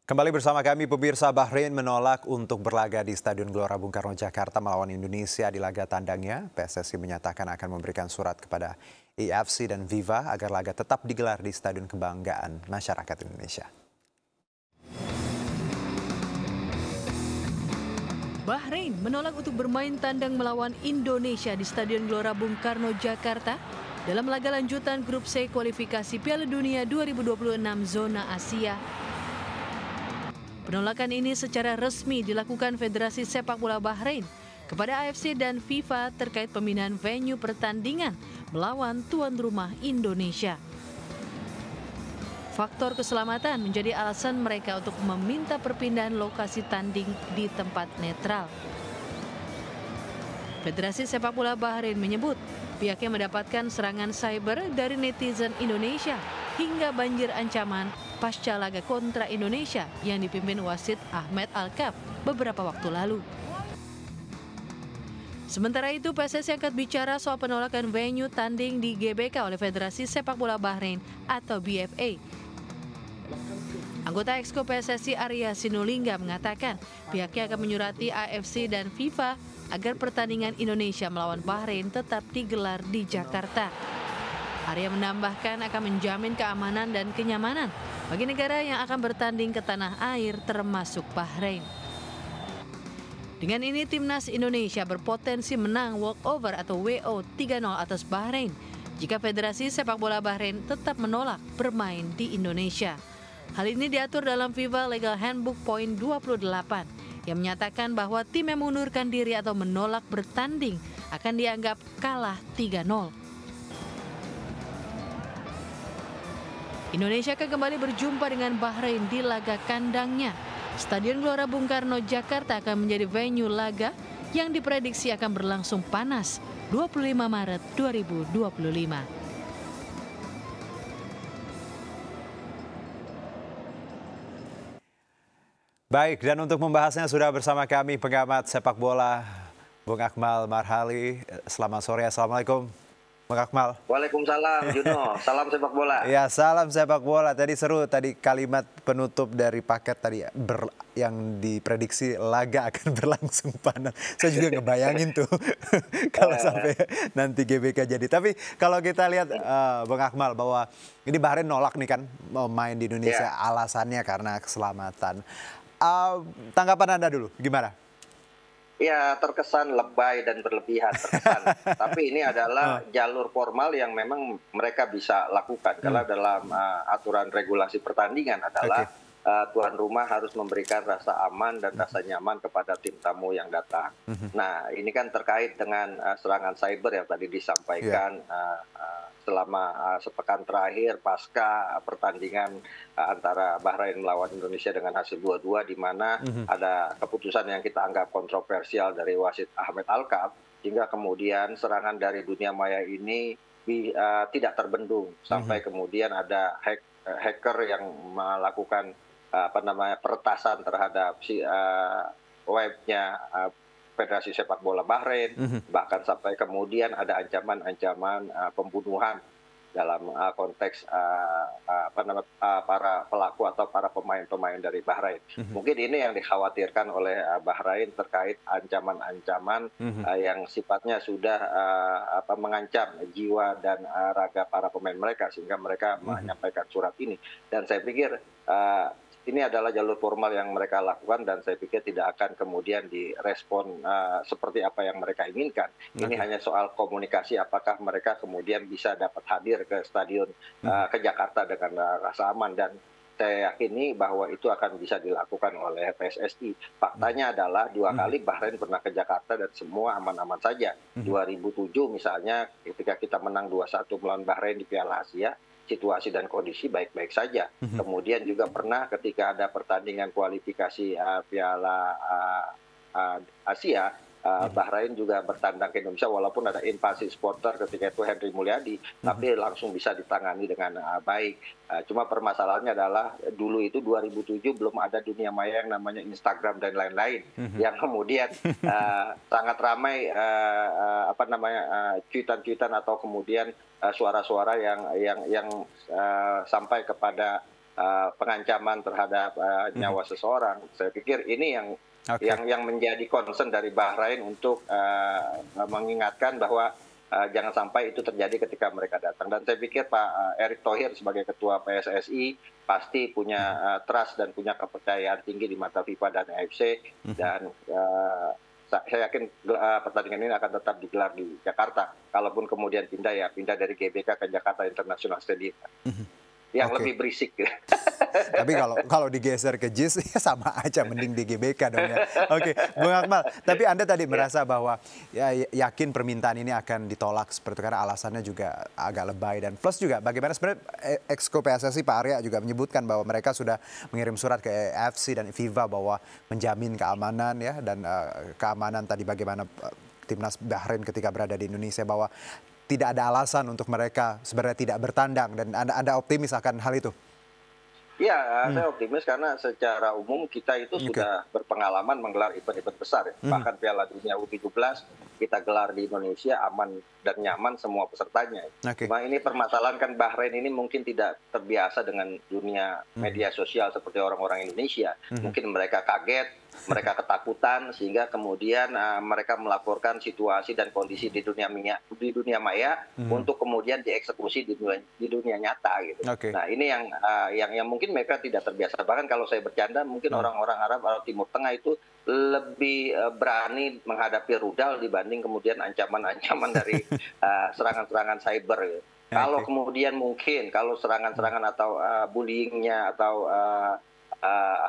Kembali bersama kami, pemirsa. Bahrain menolak untuk berlaga di Stadion Gelora Bung Karno, Jakarta melawan Indonesia di laga tandangnya. PSSI menyatakan akan memberikan surat kepada AFC dan FIFA agar laga tetap digelar di Stadion Kebanggaan Masyarakat Indonesia. Bahrain menolak untuk bermain tandang melawan Indonesia di Stadion Gelora Bung Karno, Jakarta dalam laga lanjutan Grup C kualifikasi Piala Dunia 2026 zona Asia. Penolakan ini secara resmi dilakukan Federasi Sepak Bola Bahrain kepada AFC dan FIFA terkait pemindahan venue pertandingan melawan tuan rumah Indonesia. Faktor keselamatan menjadi alasan mereka untuk meminta perpindahan lokasi tanding di tempat netral. Federasi Sepak Bola Bahrain menyebut pihaknya mendapatkan serangan cyber dari netizen Indonesia hingga banjir ancaman pasca laga kontra Indonesia yang dipimpin wasit Ahmed Alkaf beberapa waktu lalu. Sementara itu, PSSI angkat bicara soal penolakan venue tanding di GBK oleh Federasi Sepak Bola Bahrain atau BFA. Anggota Exco PSSI Arya Sinulinga mengatakan pihaknya akan menyurati AFC dan FIFA agar pertandingan Indonesia melawan Bahrain tetap digelar di Jakarta. Arya menambahkan akan menjamin keamanan dan kenyamanan bagi negara yang akan bertanding ke tanah air termasuk Bahrain. Dengan ini timnas Indonesia berpotensi menang walkover atau WO 3-0 atas Bahrain jika Federasi Sepak Bola Bahrain tetap menolak bermain di Indonesia. Hal ini diatur dalam FIFA Legal Handbook Poin 28 yang menyatakan bahwa tim yang mengundurkan diri atau menolak bertanding akan dianggap kalah 3-0. Indonesia akan kembali berjumpa dengan Bahrain di laga kandangnya. Stadion Gelora Bung Karno, Jakarta akan menjadi venue laga yang diprediksi akan berlangsung panas 25 Maret 2025. Baik, dan untuk membahasnya sudah bersama kami pengamat sepak bola Bung Akmal Marhali. Selamat sore, Assalamualaikum Bung Akmal. Waalaikumsalam, Juno. Salam sepak bola. Ya, salam sepak bola. Tadi seru, tadi kalimat penutup dari paket tadi yang diprediksi laga akan berlangsung panas. Saya juga ngebayangin tuh kalau sampai nanti GBK jadi. Tapi kalau kita lihat Bung Akmal bahwa ini Bahrain nolak nih kan mau main di Indonesia, alasannya karena keselamatan. Tanggapan Anda dulu, gimana? Ya, terkesan lebay dan berlebihan terkesan. Tapi ini adalah jalur formal yang memang mereka bisa lakukan. Karena dalam aturan regulasi pertandingan adalah tuan rumah harus memberikan rasa aman dan rasa nyaman kepada tim tamu yang datang. Nah, ini kan terkait dengan serangan cyber yang tadi disampaikan selama sepekan terakhir pasca pertandingan antara Bahrain melawan Indonesia dengan hasil 2-2, di mana ada keputusan yang kita anggap kontroversial dari wasit Ahmed Alkaf, hingga kemudian serangan dari dunia maya ini tidak terbendung sampai kemudian ada hacker yang melakukan peretasan terhadap webnya Federasi Sepak Bola Bahrain, bahkan sampai kemudian ada ancaman-ancaman pembunuhan dalam konteks para pelaku atau para pemain-pemain dari Bahrain. Mungkin ini yang dikhawatirkan oleh Bahrain terkait ancaman-ancaman yang sifatnya sudah mengancam jiwa dan raga para pemain mereka, sehingga mereka menyampaikan surat ini. Dan saya pikir ini adalah jalur formal yang mereka lakukan, dan saya pikir tidak akan kemudian direspon seperti apa yang mereka inginkan. Ini hanya soal komunikasi, apakah mereka kemudian bisa dapat hadir ke stadion ke Jakarta dengan rasa aman, dan saya yakini bahwa itu akan bisa dilakukan oleh PSSI. Faktanya adalah 2 kali Bahrain pernah ke Jakarta dan semua aman-aman saja. 2007 misalnya ketika kita menang 2-1 melawan Bahrain di Piala Asia, situasi dan kondisi baik-baik saja. Kemudian juga pernah ketika ada pertandingan kualifikasi Piala Asia, Bahrain juga bertandang ke Indonesia walaupun ada invasi supporter ketika itu Henry Mulyadi, tapi langsung bisa ditangani dengan baik. Cuma permasalahannya adalah dulu itu 2007 belum ada dunia maya yang namanya Instagram dan lain-lain, yang kemudian sangat ramai cuitan-cuitan atau kemudian suara-suara yang sampai kepada pengancaman terhadap nyawa seseorang. Saya pikir ini yang menjadi concern dari Bahrain untuk mengingatkan bahwa jangan sampai itu terjadi ketika mereka datang. Dan saya pikir Pak Erick Thohir sebagai Ketua PSSI pasti punya trust dan punya kepercayaan tinggi di mata FIFA dan AFC, dan saya yakin pertandingan ini akan tetap digelar di Jakarta. Kalaupun kemudian pindah dari GBK ke Jakarta International Stadium. Yang lebih berisik. Tapi kalau digeser ke JIS ya sama aja, mending di GBK dong ya. Oke, Bung Akmal. Tapi Anda tadi merasa bahwa ya, yakin permintaan ini akan ditolak seperti itu karena alasannya juga agak lebay, dan plus juga bagaimana sebenarnya Exco PSSI Pak Arya juga menyebutkan bahwa mereka sudah mengirim surat ke AFC dan FIFA bahwa menjamin keamanan ya, dan keamanan tadi bagaimana timnas Bahrain ketika berada di Indonesia, bahwa tidak ada alasan untuk mereka sebenarnya tidak bertandang, dan Anda optimis akan hal itu? Ya, saya optimis karena secara umum kita itu sudah berpengalaman menggelar event-event besar ya. Bahkan Piala Dunia U17 kita gelar di Indonesia aman dan nyaman semua pesertanya. Cuma ini permasalahan kan Bahrain ini mungkin tidak terbiasa dengan dunia media sosial seperti orang-orang Indonesia. Mungkin mereka kaget, mereka ketakutan, sehingga kemudian mereka melaporkan situasi dan kondisi di dunia maya untuk kemudian dieksekusi di dunia nyata gitu. Nah, ini yang mungkin mereka tidak terbiasa. Bahkan kalau saya bercanda, mungkin orang-orang Arab atau Timur Tengah itu lebih berani menghadapi rudal dibanding kemudian ancaman-ancaman dari serangan-serangan cyber gitu. Kalau kemudian mungkin kalau serangan-serangan atau bullyingnya atau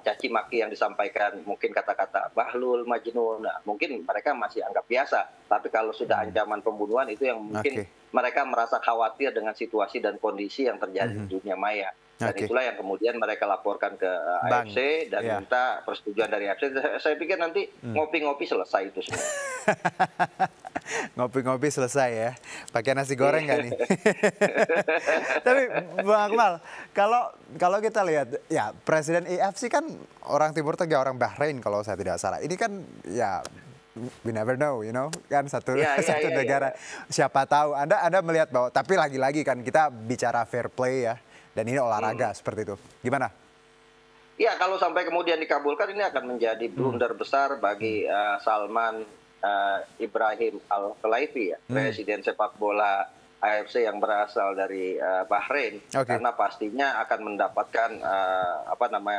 caci maki yang disampaikan, mungkin kata-kata bahlul, majnun, nah, mungkin mereka masih anggap biasa. Tapi kalau sudah ancaman pembunuhan, itu yang mungkin mereka merasa khawatir dengan situasi dan kondisi yang terjadi di dunia maya. Dan itulah yang kemudian mereka laporkan ke AFC dan minta persetujuan dari AFC. Saya pikir nanti ngopi-ngopi selesai itu semua. Ngopi-ngopi selesai ya. Pakai nasi goreng nggak nih? Tapi Bang Akmal, kalau kita lihat ya Presiden AFC kan orang Timur Tengah, orang Bahrain kalau saya tidak salah. Ini kan ya we never know, kan satu negara. Siapa tahu. Anda melihat bahwa, tapi lagi-lagi kan kita bicara fair play ya. Dan ini olahraga seperti itu. Gimana? Ya, kalau sampai kemudian dikabulkan, ini akan menjadi blunder besar bagi Salman Ibrahim Al-Khelaifi ya, presiden sepak bola AFC yang berasal dari Bahrain, karena pastinya akan mendapatkan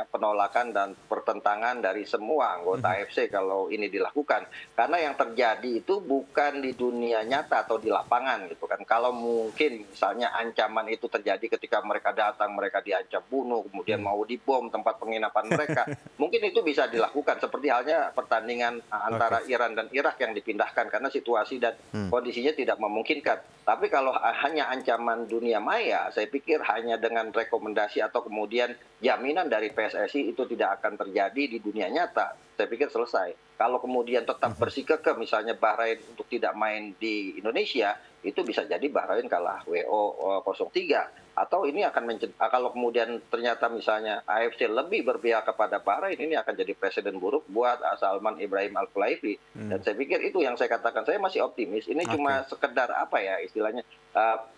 penolakan dan pertentangan dari semua anggota AFC kalau ini dilakukan. Karena yang terjadi itu bukan di dunia nyata atau di lapangan gitu kan. Kalau mungkin misalnya ancaman itu terjadi ketika mereka datang, mereka diancam bunuh, kemudian mau dibom tempat penginapan mereka, mungkin itu bisa dilakukan. Seperti halnya pertandingan antara Iran dan Irak yang dipindahkan karena situasi dan kondisinya tidak memungkinkan. Tapi kalau hanya ancaman dunia maya, saya pikir hanya dengan rekomendasi atau kemudian jaminan dari PSSI itu tidak akan terjadi di dunia nyata. Saya pikir selesai. Kalau kemudian tetap bersikukuh misalnya Bahrain untuk tidak main di Indonesia, itu bisa jadi Bahrain kalah WO 03. Atau ini akan kalau kemudian ternyata misalnya AFC lebih berpihak kepada Bahrain, ini akan jadi presiden buruk buat Salman Ibrahim Al-Khelaifi. Dan saya pikir itu yang saya katakan, saya masih optimis. Ini cuma sekedar apa ya istilahnya,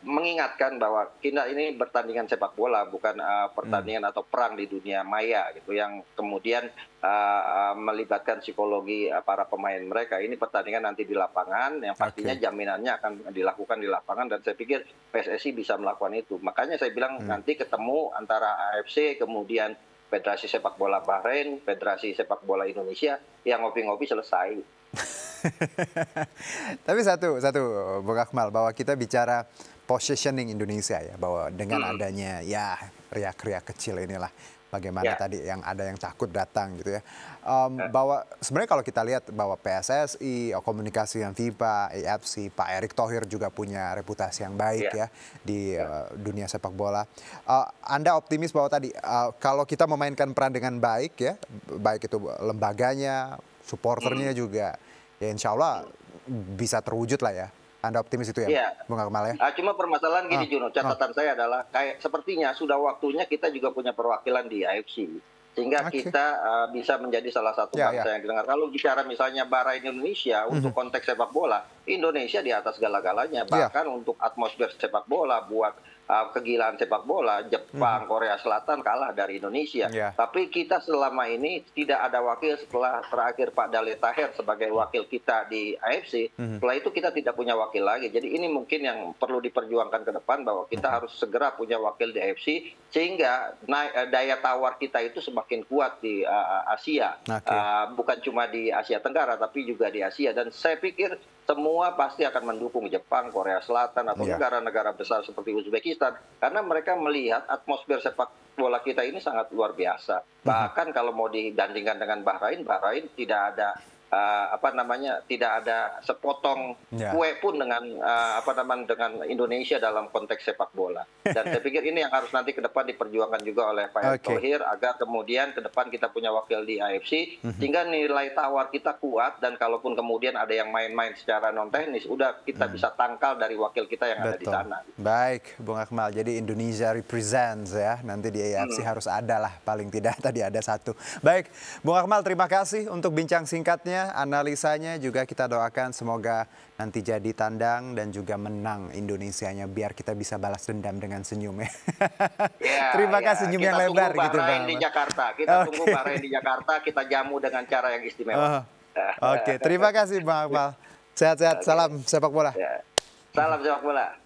mengingatkan bahwa kita ini pertandingan sepak bola, bukan pertandingan atau perang di dunia maya gitu, yang kemudian melibatkan psikologi para pemain mereka. Ini pertandingan nanti di lapangan, yang pastinya jaminannya akan dilakukan di lapangan, dan saya pikir PSSI bisa melakukan itu. Makanya saya bilang nanti ketemu antara AFC, kemudian Federasi Sepak Bola Bahrain, Federasi Sepak Bola Indonesia, yang ngopi-ngopi selesai. Tapi satu Bung Akmal, bahwa kita bicara positioning Indonesia ya, bahwa dengan adanya ya riak-riak kecil inilah bagaimana tadi yang ada yang takut datang gitu ya. Bahwa sebenarnya kalau kita lihat bahwa PSSI, komunikasi yang FIFA, AFC, Pak Erick Thohir juga punya reputasi yang baik ya di dunia sepak bola. Anda optimis bahwa tadi kalau kita memainkan peran dengan baik ya, baik itu lembaganya, supporternya juga, ya insya Allah bisa terwujud lah ya. Anda optimis itu ya, Bung Akmal ya? Cuma permasalahan gini Juno, catatan saya adalah kayak sepertinya sudah waktunya kita juga punya perwakilan di AFC. Sehingga kita bisa menjadi salah satu bangsa yang didengar. Kalau bicara misalnya Bahrain Indonesia, untuk konteks sepak bola, Indonesia di atas segala-galanya. Bahkan untuk atmosfer sepak bola, buat kegilaan sepak bola, Jepang, Korea Selatan kalah dari Indonesia. Tapi kita selama ini tidak ada wakil setelah terakhir Pak Dale Taher sebagai wakil kita di AFC. Setelah itu kita tidak punya wakil lagi. Jadi ini mungkin yang perlu diperjuangkan ke depan, bahwa kita harus segera punya wakil di AFC sehingga daya tawar kita itu semakin kuat di Asia. Bukan cuma di Asia Tenggara tapi juga di Asia. Dan saya pikir semua pasti akan mendukung Jepang, Korea Selatan, atau negara-negara besar seperti Uzbekistan, karena mereka melihat atmosfer sepak bola kita ini sangat luar biasa. Bahkan kalau mau dibandingkan dengan Bahrain, Bahrain tidak ada tidak ada sepotong kue pun dengan dengan Indonesia dalam konteks sepak bola. Dan saya pikir ini yang harus nanti ke depan diperjuangkan juga oleh Pak Erick Thohir, agar kemudian ke depan kita punya wakil di AFC sehingga nilai tawar kita kuat, dan kalaupun kemudian ada yang main-main secara non teknis, udah kita bisa tangkal dari wakil kita yang ada di sana. Baik, Bung Akmal. Jadi Indonesia represents ya. Nanti di AFC harus ada lah, paling tidak tadi ada satu. Baik, Bung Akmal, terima kasih untuk bincang singkatnya, analisanya, juga kita doakan semoga nanti jadi tandang dan juga menang Indonesianya, biar kita bisa balas dendam dengan senyum ya. Terima kasih, senyum yang lebar gitu Bang. Di Jakarta. Kita tunggu Bahrain di Jakarta, kita jamu dengan cara yang istimewa. Terima kasih Bang Akmal. Sehat-sehat, salam sepak bola. Salam sepak bola.